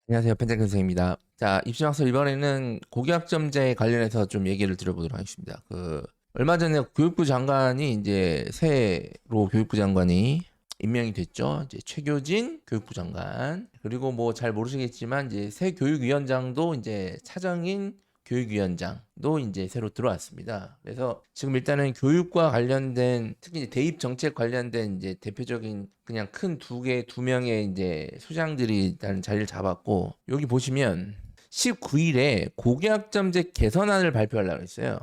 안녕하세요. 펜타곤 선생입니다. 자, 입시학습 이번에는 고교학점제 관련해서 좀 얘기를 드려보도록 하겠습니다. 얼마 전에 교육부 장관이 이제 새로 교육부 장관이 임명이 됐죠. 이제 최교진 교육부 장관. 그리고 뭐 잘 모르시겠지만 이제 새 교육위원장도 이제 차정인 교육위원장도 이제 새로 들어왔습니다. 그래서 지금 일단은 교육과 관련된 특히 이제 대입 정책 관련된 이제 대표적인 그냥 큰 두 명의 이제 소장들이 일단 자리를 잡았고 여기 보시면 19일에 고교학점제 개선안을 발표하려고 했어요.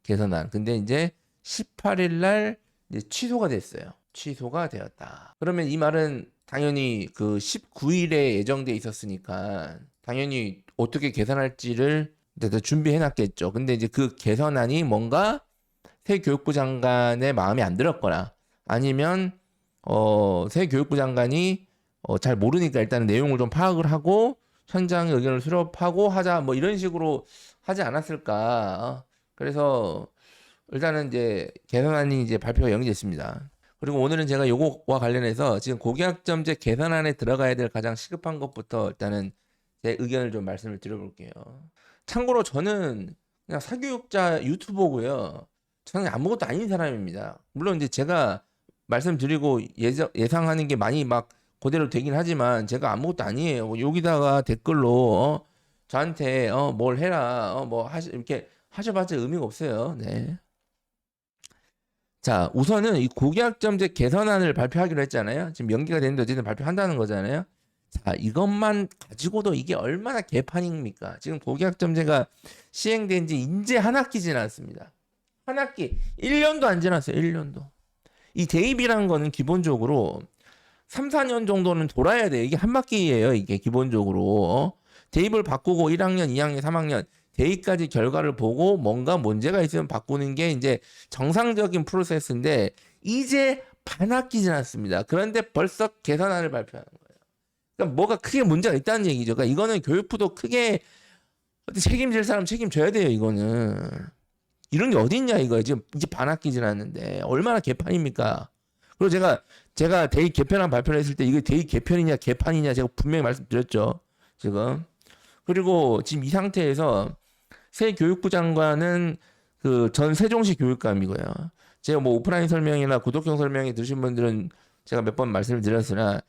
개선안. 근데 이제 18일 날 이제 취소가 됐어요. 취소가 되었다. 그러면 이 말은 당연히 그 19일에 예정돼 있었으니까 당연히 어떻게 개선할지를 준비해 놨겠죠. 근데 이제 그 개선안이 뭔가 새 교육부 장관의 마음에 안 들었거나 아니면 새 교육부 장관이 잘 모르니까 일단 내용을 좀 파악을 하고 현장의 의견을 수렴하고 하자 뭐 이런 식으로 하지 않았을까. 그래서 일단은 이제 개선안이 이제 발표가 연기됐습니다. 그리고 오늘은 제가 요거와 관련해서 지금 고교학점제 개선안에 들어가야 될 가장 시급한 것부터 일단은 제 의견을 좀 말씀을 드려볼게요. 참고로 저는 그냥 사교육자 유튜버고요. 저는 아무것도 아닌 사람입니다. 물론 이제 제가 말씀드리고 예상하는 게 많이 막 그대로 되긴 하지만 제가 아무것도 아니에요. 뭐 여기다가 댓글로 저한테 뭘 해라 뭐 하시 이렇게 하셔봤자 의미가 없어요. 네. 자, 우선은 이 고교학점제 개선안을 발표하기로 했잖아요. 지금 연기가 됐는데 어쨌든 발표한다는 거잖아요. 자, 이것만 가지고도 이게 얼마나 개판입니까? 지금 고교학점제가 시행된 지 이제 한 학기 지났습니다. 한 학기, 1년도 안 지났어요. 1년도. 이 대입이라는 거는 기본적으로 3, 4년 정도는 돌아야 돼요. 이게 한 바퀴예요. 이게 기본적으로. 대입을 바꾸고 1학년, 2학년, 3학년 대입까지 결과를 보고 뭔가 문제가 있으면 바꾸는 게 이제 정상적인 프로세스인데 이제 반 학기 지났습니다. 그런데 벌써 개선안을 발표하는 거예요. 그러니까 뭐가 크게 문제가 있다는 얘기죠. 그러니까 이거는 교육부도 크게 책임질 사람 책임져야 돼요. 이거는 이런 게 어디 있냐 이거예요. 지금 이제 반 학기 지났는데 얼마나 개판입니까? 그리고 제가 대입 개편안 발표를 했을 때 이게 대입 개편이냐 개판이냐 제가 분명히 말씀드렸죠. 지금. 그리고 지금 이 상태에서 새 교육부 장관은 그 전 세종시 교육감이고요. 제가 뭐 오프라인 설명이나 구독형 설명이 들으신 분들은 제가 몇 번 말씀을 드렸으나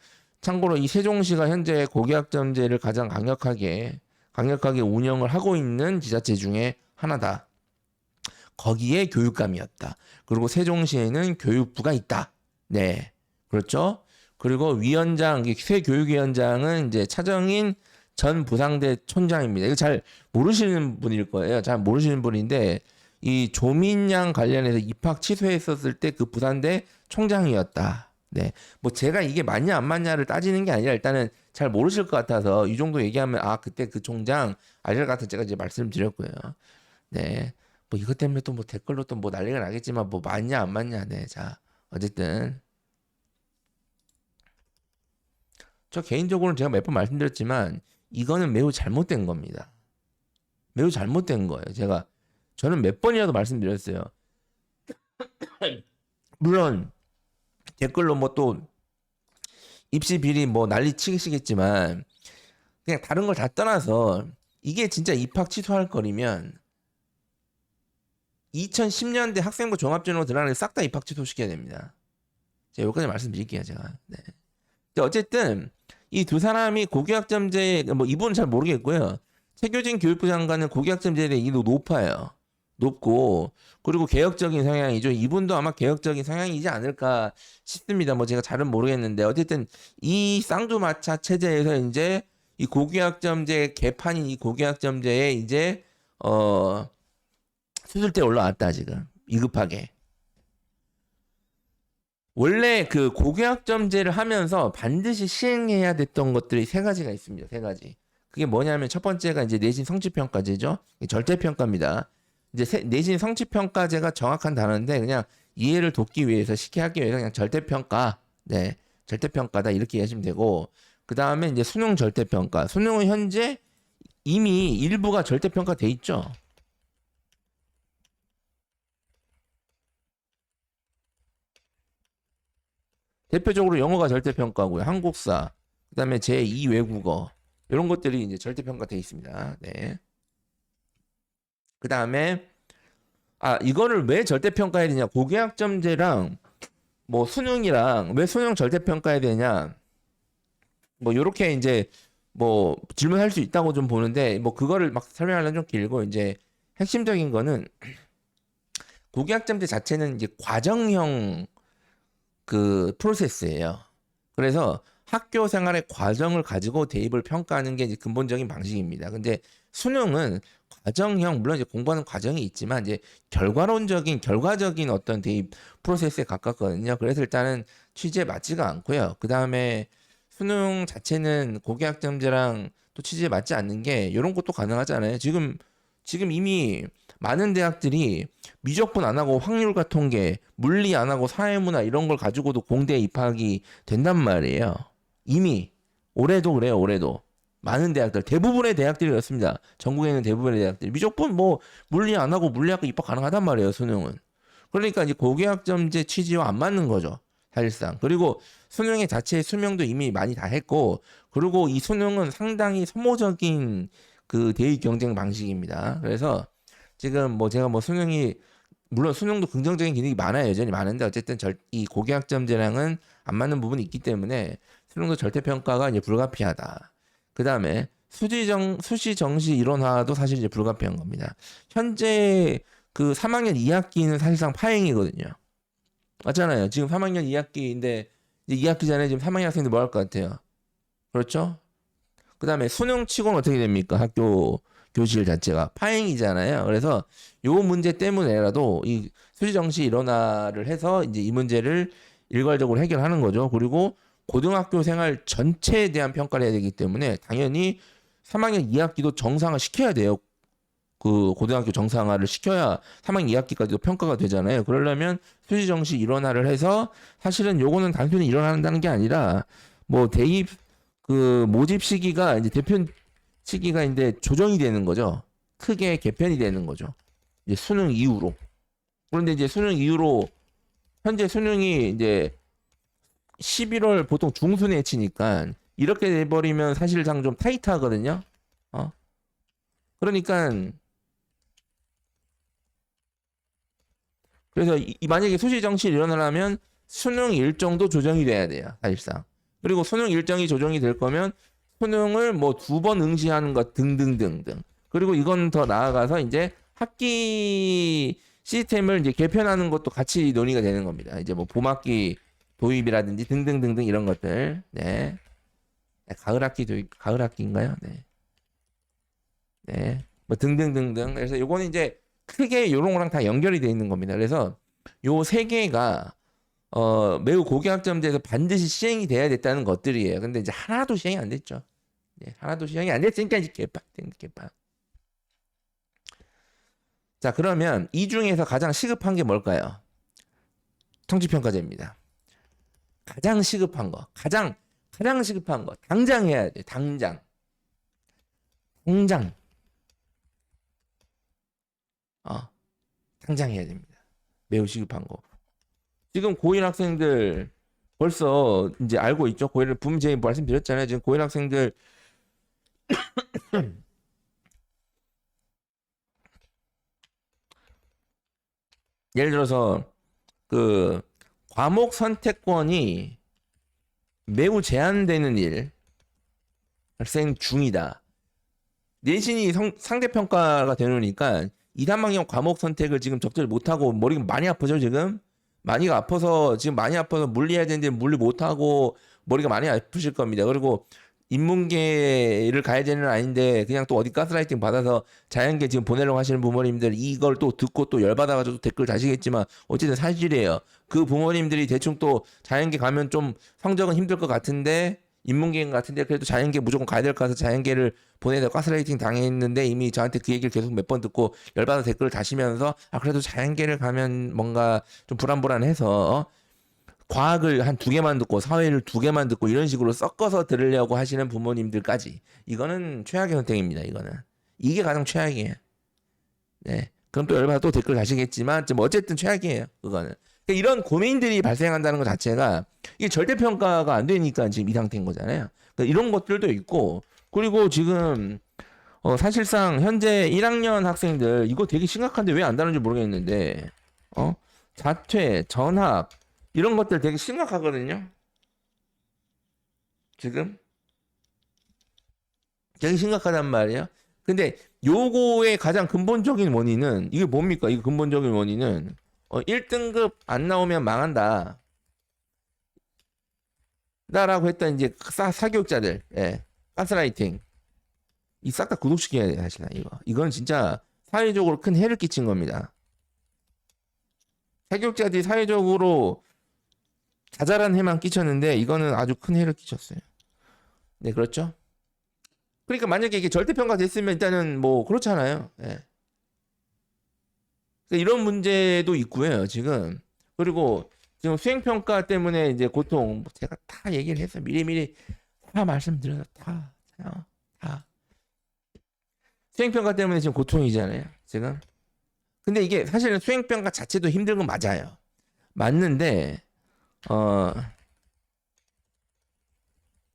참고로 이 세종시가 현재 고교학점제를 가장 강력하게 운영을 하고 있는 지자체 중에 하나다. 거기에 교육감이었다. 그리고 세종시에는 교육부가 있다. 네. 그렇죠? 그리고 새 교육위원장은 이제 차정인 전 부상대 촌장입니다. 이거 잘 모르시는 분일 거예요. 잘 모르시는 분인데 이 조민양 관련해서 입학 취소했었을 때 그 부산대 총장이었다. 네. 뭐 제가 이게 맞냐 안 맞냐를 따지는 게 아니라 일단은 잘 모르실 것 같아서 이 정도 얘기하면 아 그때 그 총장 알릴 것 같아 제가 이제 말씀드렸고요. 네. 뭐 이것 때문에 또 뭐 댓글로 또 뭐 난리가 나겠지만 뭐 맞냐 안 맞냐. 네. 자, 어쨌든 저 개인적으로는 제가 몇 번 말씀드렸지만 이거는 매우 잘못된 겁니다. 매우 잘못된 거예요. 저는 몇 번이라도 말씀드렸어요. 물론 댓글로 뭐 또 입시 비리 뭐 난리 치시겠지만 그냥 다른 걸 다 떠나서 이게 진짜 입학 취소할 거리면 2010년대 학생부 종합전형 들어가는 싹 다 입학 취소시켜야 됩니다. 제가 여기까지 말씀드릴게요, 제가. 네. 근데 어쨌든 이 두 사람이 고교학점제 뭐 이분은 잘 모르겠고요. 최교진 교육부 장관은 고교학점제에 대해 이도 높아요. 높고 그리고 개혁적인 성향이죠. 이분도 아마 개혁적인 성향이지 않을까 싶습니다. 뭐 제가 잘은 모르겠는데 어쨌든 이 쌍두마차 체제에서 이제 이 고교학점제 개판인 이 고교학점제에 이제 수술대 올라왔다 지금 위급하게. 원래 그 고교학점제를 하면서 반드시 시행해야 됐던 것들이 세 가지가 있습니다. 세 가지. 그게 뭐냐면 첫 번째가 이제 내신 성취평가제죠. 절대평가입니다. 이제 내신 성취평가제가 정확한 단어인데 그냥 이해를 돕기 위해서 쉽게 하기 위해서 그냥 절대평가. 네. 절대평가다 이렇게 이해하시면 되고 그 다음에 이제 수능 절대평가. 수능은 현재 이미 일부가 절대평가 돼 있죠. 대표적으로 영어가 절대평가고요. 한국사, 그다음에 제2 외국어, 이런 것들이 이제 절대평가되어 있습니다. 네. 그 다음에 이거를 왜 절대평가해야 되냐? 고교학점제랑 뭐 수능이랑 왜 수능 절대평가해야 되냐? 뭐 요렇게 이제 뭐 질문할 수 있다고 좀 보는데 뭐 그거를 막 설명하려면 좀 길고 이제 핵심적인 거는 고교학점제 자체는 이제 과정형 그 프로세스예요. 그래서 학교 생활의 과정을 가지고 대입을 평가하는 게 이제 근본적인 방식입니다. 근데 수능은 과정형 물론 이제 공부하는 과정이 있지만 이제 결과적인 어떤 대입 프로세스에 가깝거든요. 그래서 일단은 취지에 맞지가 않고요. 그 다음에 수능 자체는 고교학점제랑 또 취지에 맞지 않는 게 이런 것도 가능하잖아요. 지금 이미 많은 대학들이 미적분 안 하고 확률과 통계, 물리 안 하고 사회문화 이런 걸 가지고도 공대에 입학이 된단 말이에요. 이미 올해도 그래요. 올해도 많은 대학들, 대부분의 대학들이 그렇습니다. 전국에 있는 대부분의 대학들 미적분 뭐 물리 안 하고 물리학과 입학 가능하단 말이에요. 수능은. 그러니까 이제 고교학점제 취지와 안 맞는 거죠. 사실상. 그리고 수능의 자체의 수명도 이미 많이 다 했고, 그리고 이 수능은 상당히 소모적인 그 대입 경쟁 방식입니다. 그래서 지금 뭐 제가 뭐 수능이 물론 수능도 긍정적인 기능이 많아요. 여전히 많은데 어쨌든 이 고교학점제랑은 안 맞는 부분이 있기 때문에 수능도 절대평가가 이제 불가피하다. 그 다음에 수시 정시 이론화도 사실 이제 불가피한 겁니다. 현재 그 3학년 2학기는 사실상 파행이거든요. 맞잖아요. 지금 3학년 2학기인데 이제 2학기 전에 지금 3학년 학생들 뭐 할 것 같아요? 그렇죠? 그 다음에 수능 치고는 어떻게 됩니까? 학교 교실 자체가 파행이잖아요. 그래서 요 문제 때문에라도 이 수시정시 일원화를 해서 이제 이 문제를 일괄적으로 해결하는 거죠. 그리고 고등학교 생활 전체에 대한 평가를 해야 되기 때문에 당연히 3학년 2학기도 정상화 시켜야 돼요. 그 고등학교 정상화를 시켜야 3학년 2학기까지도 평가가 되잖아요. 그러려면 수시정시 일원화를 해서 사실은 요거는 단순히 일어난다는 게 아니라 뭐 대입 그 모집 시기가 이제 대표 시기가 이제 조정이 되는 거죠. 크게 개편이 되는 거죠. 이제 수능 이후로. 그런데 이제 수능 이후로 현재 수능이 이제 11월 보통 중순에 치니까 이렇게 돼버리면 사실상 좀 타이트하거든요. 그러니까 그래서 만약에 수시 정시를 일어나려면 수능 일정도 조정이 돼야 돼요. 사실상. 그리고 수능 일정이 조정이 될 거면 수능을 뭐 2번 응시하는 것 등등등등. 그리고 이건 더 나아가서 이제 학기 시스템을 이제 개편하는 것도 같이 논의가 되는 겁니다. 이제 뭐 봄학기 도입이라든지 등등등등 이런 것들. 네. 가을 학기 도입, 가을 학기인가요? 네. 네. 뭐 등등등등. 그래서 요거는 이제 크게 요런 거랑 다 연결이 돼 있는 겁니다. 그래서 요 세 개가 매우 고교학점제에서 반드시 시행이 돼야 됐다는 것들이에요. 근데 이제 하나도 시행이 안 됐죠. 네, 하나도 시행이 안 됐으니까 이제 개판. 자, 그러면 이 중에서 가장 시급한 게 뭘까요? 청취평가제입니다. 가장 시급한 거, 가장 시급한 거, 당장 해야 돼. 당장. 당장 해야 됩니다. 매우 시급한 거. 지금 고1 학생들 벌써 이제 알고 있죠. 고1을 분명히 제가 말씀드렸잖아요. 지금 고1 학생들 예를 들어서 그 과목 선택권이 매우 제한되는 일 학생 중이다. 내신이 상대평가가 되니까 2, 3학년 과목 선택을 지금 적절히 못하고 머리가 많이 아프죠 지금? 많이 아파서 지금 많이 아파서 물리해야 되는데 물리 못하고 머리가 많이 아프실 겁니다. 그리고 인문계를 가야 되는 아닌데 그냥 또 어디 가스라이팅 받아서 자연계 지금 보내려고 하시는 부모님들 이걸 또 듣고 또 열받아가지고 댓글 다시겠지만 어쨌든 사실이에요. 그 부모님들이 대충 또 자연계 가면 좀 성적은 힘들 것 같은데 인문계인 같은데 그래도 자연계 무조건 가야 될 것 같아서 자연계를 보내다 가스라이팅 당했는데 이미 저한테 그 얘기를 계속 몇 번 듣고 열받아 댓글을 다시면서 그래도 자연계를 가면 뭔가 좀 불안해서 과학을 한 2개만 듣고 사회를 2개만 듣고 이런 식으로 섞어서 들으려고 하시는 부모님들까지 이거는 최악의 선택입니다. 이거는 이게 가장 최악이에요. 네. 그럼 또 열받아 또 댓글 다시겠지만 좀 어쨌든 최악이에요. 그거는. 그러니까 이런 고민들이 발생한다는 것 자체가 이게 절대평가가 안 되니까 지금 이 상태인 거잖아요. 그러니까 이런 것들도 있고 그리고 지금 사실상 현재 1학년 학생들 이거 되게 심각한데 왜 안 다루는지 모르겠는데 어? 자퇴, 전학 이런 것들 되게 심각하거든요. 지금 되게 심각하단 말이에요. 근데 요거의 가장 근본적인 원인은 이게 뭡니까? 이거 근본적인 원인은 1등급 안 나오면 망한다. 라고 했던 이제 사교육자들, 예, 가스라이팅 이 싹 다 구독시켜야 돼 사실 이건 진짜 사회적으로 큰 해를 끼친 겁니다. 사교육자들이 사회적으로 자잘한 해만 끼쳤는데 이거는 아주 큰 해를 끼쳤어요. 네, 그렇죠. 그러니까 만약에 이게 절대평가 됐으면 일단은 뭐 그렇잖아요. 예. 그러니까 이런 문제도 있고요 지금. 그리고 지금 수행평가 때문에 이제 고통 제가 다 얘기를 해서 미리미리 다 말씀드려서 다 수행평가 때문에 지금 고통이잖아요 지금. 근데 이게 사실은 수행평가 자체도 힘든 건 맞아요. 맞는데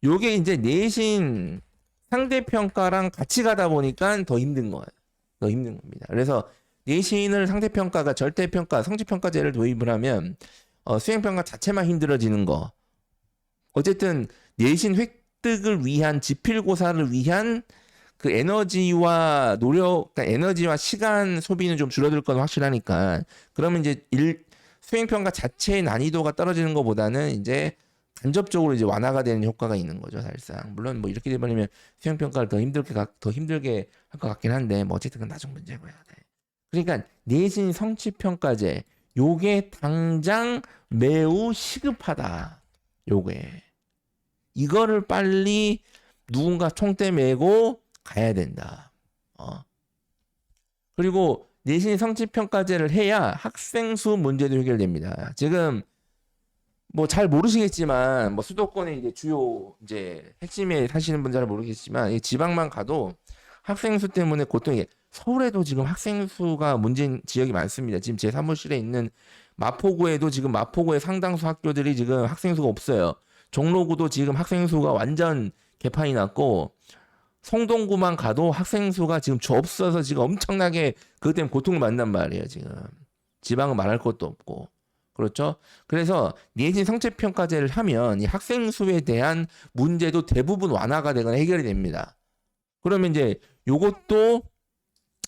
요게 이제 내신 상대평가랑 같이 가다 보니까 더 힘든 거예요. 더 힘든 겁니다. 그래서 내신을 상대평가가 절대평가, 성취평가제를 도입을 하면 수행평가 자체만 힘들어지는 거. 어쨌든 내신 획득을 위한 지필고사를 위한 그 에너지와 노력, 그러니까 에너지와 시간 소비는 좀 줄어들 건 확실하니까. 그러면 이제 수행평가 자체의 난이도가 떨어지는 것보다는 이제 간접적으로 이제 완화가 되는 효과가 있는 거죠, 사실상. 물론 뭐 이렇게 돼버리면 수행평가를 더 힘들게 할 것 같긴 한데, 뭐 어쨌든 그건 나중 문제고요. 네. 그러니까 내신 성취평가제, 요게 당장 매우 시급하다. 요게. 이거를 빨리 누군가 총대 메고 가야 된다. 그리고 내신 성취평가제를 해야 학생 수 문제도 해결됩니다. 지금 뭐 잘 모르시겠지만 뭐 수도권의 이제 주요 이제 핵심에 사시는 분들은 모르겠지만 지방만 가도 학생 수 때문에 고통이 서울에도 지금 학생 수가 문제인 지역이 많습니다. 지금 제 사무실에 있는 마포구에도 지금 마포구의 상당수 학교들이 지금 학생 수가 없어요. 종로구도 지금 학생 수가 완전 개판이 났고 성동구만 가도 학생 수가 지금 없어서 지금 엄청나게 그것 때문에 고통을 받는단 말이에요. 지금 지방은 말할 것도 없고. 그렇죠? 그래서 내신 성취평가제를 하면 이 학생 수에 대한 문제도 대부분 완화가 되거나 해결이 됩니다. 그러면 이제 요것도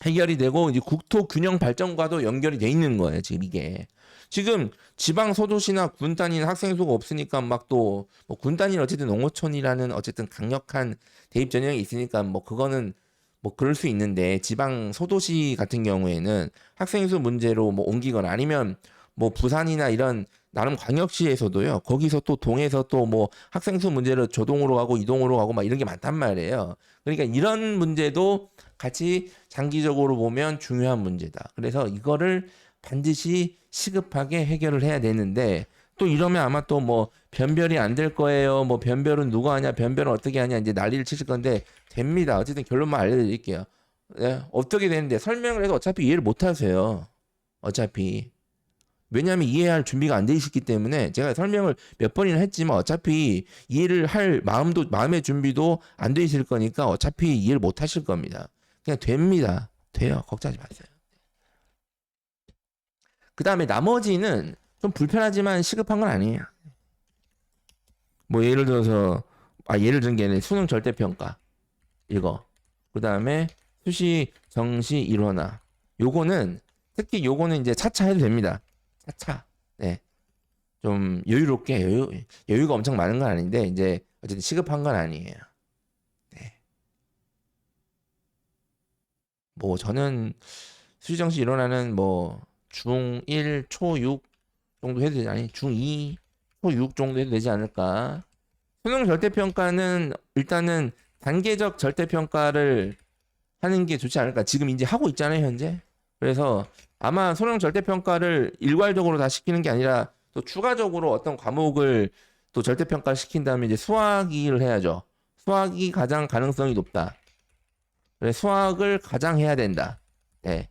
해결이 되고 이제 국토 균형 발전과도 연결이 돼 있는 거예요. 지금 이게. 지금 지방 소도시나 군 단위는 학생 수가 없으니까 막 또 뭐 군 단위는 어쨌든 농어촌이라는 어쨌든 강력한 대입 전형이 있으니까 뭐 그거는 뭐 그럴 수 있는데 지방 소도시 같은 경우에는 학생 수 문제로 뭐 옮기거나 아니면 뭐 부산이나 이런 나름 광역시에서도요. 거기서 또 동에서 또 뭐 학생 수 문제를 조동으로 가고 이동으로 가고 막 이런 게 많단 말이에요. 그러니까 이런 문제도 같이 장기적으로 보면 중요한 문제다. 그래서 이거를 반드시 시급하게 해결을 해야 되는데 또 이러면 아마 또 뭐 변별이 안 될 거예요. 뭐 변별은 누가 하냐, 변별은 어떻게 하냐 이제 난리를 치실 건데 됩니다. 어쨌든 결론만 알려드릴게요. 네, 어떻게 되는데 설명을 해도 어차피 이해를 못 하세요. 어차피. 왜냐하면 이해할 준비가 안 돼 있기 때문에 제가 설명을 몇 번이나 했지만 어차피 이해를 할 마음의 준비도 안 돼 있을 거니까 어차피 이해를 못 하실 겁니다. 그냥 됩니다. 돼요. 걱정하지 마세요. 그 다음에 나머지는 좀 불편하지만 시급한 건 아니에요. 뭐 예를 들어서 예를 든 게 아니라 수능 절대평가 이거. 그 다음에 수시 정시 일원화. 요거는 특히 요거는 이제 차차 해도 됩니다. 차차. 네. 좀 여유롭게 여유가 엄청 많은 건 아닌데 이제 어쨌든 시급한 건 아니에요. 네. 뭐 저는 수시정시 일어나는 뭐 중1 초6 정도 해도 되지 아니 중2 초6 정도 해도 되지 않을까. 수능 절대평가는 일단은 단계적 절대평가를 하는 게 좋지 않을까. 지금 이제 하고 있잖아요 현재. 그래서 아마 수능 절대평가를 일괄적으로 다 시키는 게 아니라 또 추가적으로 어떤 과목을 또 절대평가 시킨 다음에 이제 수학을 해야죠. 수학이 가장 가능성이 높다. 그래서 수학을 가장 해야 된다. 네,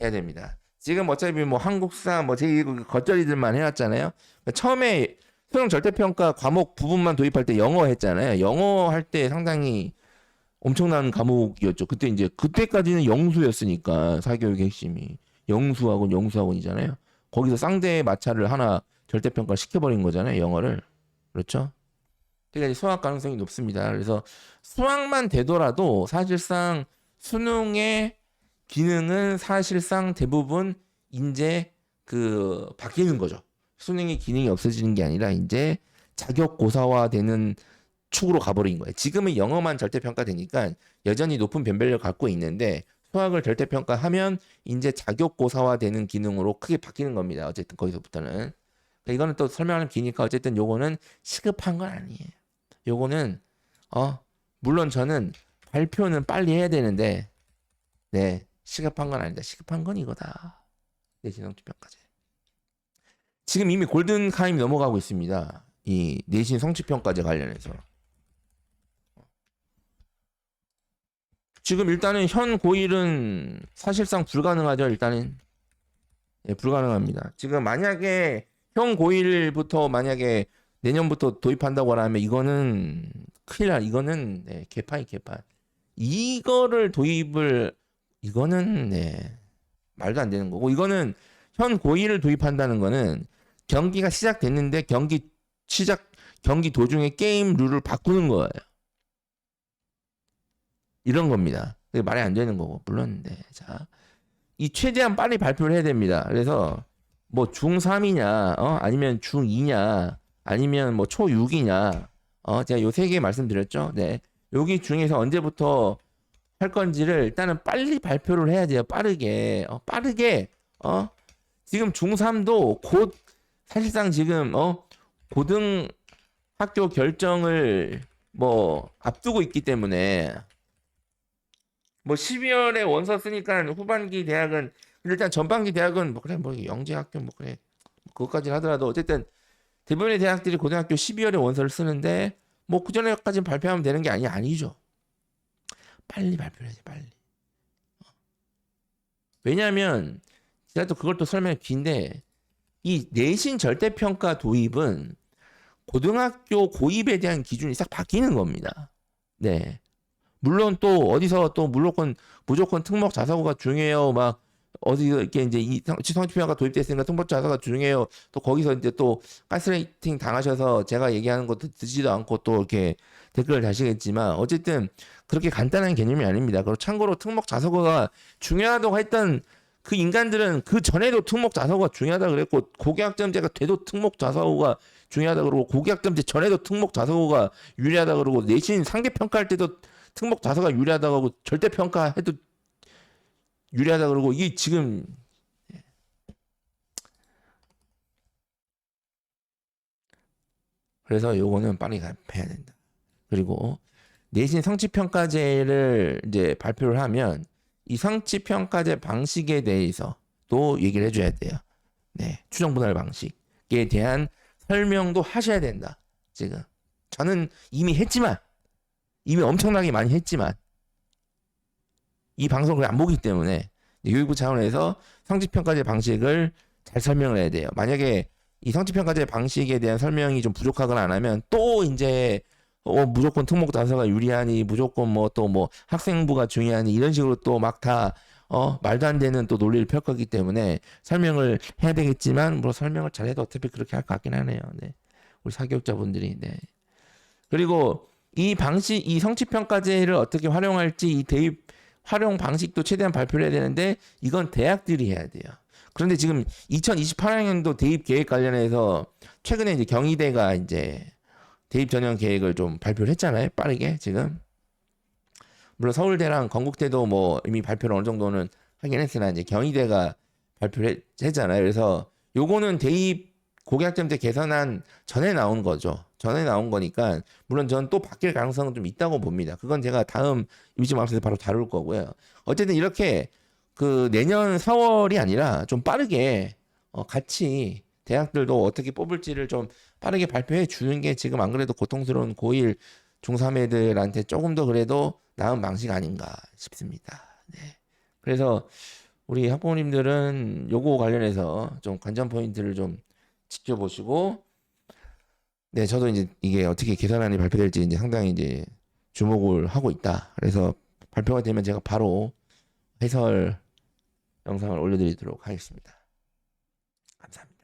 해야 됩니다. 지금 어차피 뭐 한국사 뭐 제 겉절이들만 해왔잖아요. 처음에 수능 절대평가 과목 부분만 도입할 때 영어 했잖아요. 영어 할 때 상당히 엄청난 과목이었죠. 그때 이제 그때까지는 영수였으니까 사교육의 핵심이 영수학원이잖아요. 거기서 쌍대 마찰을 하나 절대평가 시켜버린 거잖아요. 영어를. 그렇죠? 그러니까 이제 수학 가능성이 높습니다. 그래서 수학만 되더라도 사실상 수능의 기능은 사실상 대부분 이제 그 바뀌는 거죠. 수능의 기능이 없어지는 게 아니라 이제 자격고사화되는 축으로 가버린 거예요. 지금은 영어만 절대평가되니까 여전히 높은 변별력을 갖고 있는데 수학을 절대평가하면 이제 자격고사화되는 기능으로 크게 바뀌는 겁니다. 어쨌든 거기서부터는. 그러니까 이거는 또 설명하면 기니까 어쨌든 요거는 시급한 건 아니에요. 요거는 물론 저는 발표는 빨리 해야 되는데 네 시급한 건 아니다. 시급한 건 이거다. 내신 성취평가제. 지금 이미 골든타임이 넘어가고 있습니다. 이 내신 성취평가제 관련해서. 지금 일단은 현 고1은 사실상 불가능하죠. 일단은 예, 불가능합니다. 지금 만약에 현 고1부터 만약에 내년부터 도입한다고 하면 이거는 큰일 나. 이거는 네, 개판. 이거를 도입을 이거는 네, 말도 안 되는 거고 이거는 현 고1을 도입한다는 거는 경기가 시작됐는데 경기 도중에 게임 룰을 바꾸는 거예요. 이런 겁니다. 말이 안 되는 거고 물론 네, 자, 이 최대한 빨리 발표를 해야 됩니다. 그래서 뭐 중3이냐 아니면 중2냐 아니면 뭐 초6이냐 제가 요 세 개 말씀드렸죠. 네. 여기 중에서 언제부터 할 건지를 일단은 빨리 발표를 해야 돼요. 빠르게 지금 중3도 곧 사실상 지금 고등학교 결정을 뭐 앞두고 있기 때문에 뭐 12월에 원서 쓰니까 후반기 대학은 일단 전반기 대학은 뭐 그래 뭐 영재학교 뭐 그래 그것까지 하더라도 어쨌든 대부분의 대학들이 고등학교 12월에 원서를 쓰는데 뭐 그 전에까지 발표하면 되는 게 아니죠. 빨리 발표해야지 빨리. 왜냐하면 제가 또 그걸 또 설명이 긴데 이 내신 절대평가 도입은 고등학교 고입에 대한 기준이 싹 바뀌는 겁니다. 네. 물론 또 어디서 또 무조건 특목 자사고가 중요해요. 막 어디 이렇게 이제 이 성취평가 도입됐으니까 특목 자사고가 중요해요. 또 거기서 이제 또 가스라이팅 당하셔서 제가 얘기하는 것도 듣지도 않고 또 이렇게 댓글을 다시겠지만 어쨌든 그렇게 간단한 개념이 아닙니다. 그리고 참고로 특목 자사고가 중요하다고 했던 그 인간들은 그 전에도 특목 자사고가 중요하다 그랬고 고교학점제가 돼도 특목 자사고가 중요하다 그러고 고교학점제 전에도 특목 자사고가 유리하다 그러고 내신 상대 평가할 때도 특목 자사가 유리하다고 하고 절대 평가해도 유리하다 그러고 이게 지금 그래서 요거는 빨리 해야 된다. 그리고 내신 성취평가제를 이제 발표를 하면 이 성취평가제 방식에 대해서 또 얘기를 해줘야 돼요. 네, 추정 분할 방식에 대한 설명도 하셔야 된다. 지금 저는 이미 엄청나게 많이 했지만 이 방송을 안 보기 때문에 교육부 차원에서 성취평가제 방식을 잘 설명을 해야 돼요. 만약에 이 성취평가제 방식에 대한 설명이 좀 부족하거나 안 하면 또 이제 무조건 특목 자사가 유리하니 무조건 뭐 또 뭐 학생부가 중요하니 이런 식으로 또 막 다 말도 안 되는 또 논리를 펼 거기 때문에 설명을 해야 되겠지만 뭐 설명을 잘해도 어차피 그렇게 할 것 같긴 하네요. 네. 우리 사교육자분들이 네. 그리고 이 성취평가제를 어떻게 활용할지 이 대입 활용 방식도 최대한 발표를 해야 되는데 이건 대학들이 해야 돼요. 그런데 지금 2028학년도 대입 계획 관련해서 최근에 이제 경희대가 이제 대입 전형 계획을 좀 발표를 했잖아요. 빠르게 지금. 물론 서울대랑 건국대도 뭐 이미 발표를 어느 정도는 하긴 했으나 이제 경희대가 발표를 했잖아요. 그래서 요거는 대입 고교학점제 개선안 전에 나온 거죠. 전에 나온 거니까 물론 저는 또 바뀔 가능성은 좀 있다고 봅니다. 그건 제가 다음 임시방송에서 바로 다룰 거고요. 어쨌든 이렇게 그 내년 4월이 아니라 좀 빠르게 같이 대학들도 어떻게 뽑을지를 좀 빠르게 발표해 주는 게 지금 안 그래도 고통스러운 고1 중3 애들한테 조금 더 그래도 나은 방식 아닌가 싶습니다. 네. 그래서 우리 학부모님들은 요거 관련해서 좀 관전 포인트를 좀 지켜보시고 네, 저도 이제 이게 어떻게 개선안이 발표될지 이제 상당히 이제 주목을 하고 있다. 그래서 발표가 되면 제가 바로 해설 영상을 올려드리도록 하겠습니다. 감사합니다.